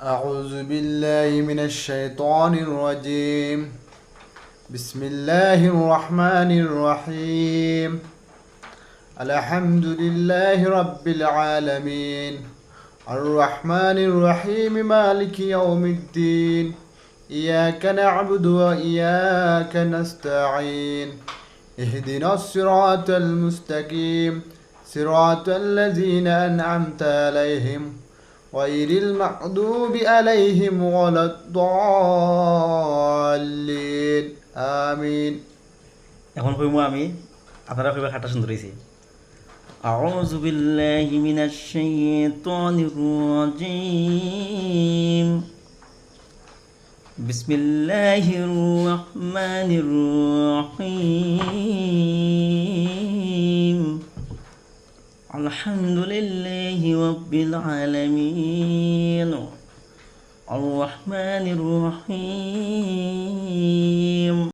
أعوذ بالله من الشيطان الرجيم. بسم الله الرحمن الرحيم. الحمد لله رب العالمين، الرحمن الرحيم، مالك يوم الدين. إياك نعبد وإياك نستعين. اهدنا الصراط المستقيم، صراط الذين أنعمت عليهم غير المغضوب عليهم ولا الضالين آمين. এখন কইব আমি, আপনারা কইবার খাটটা সুন্দর হইছে। আউযু বিল্লাহি মিনাশ শাইতানির রাজীম। বিসমিল্লাহির রহমানির রহিম। আলহামদুলিল্লাহি রাব্বিল আলামিন। আর রহমানির রহিম।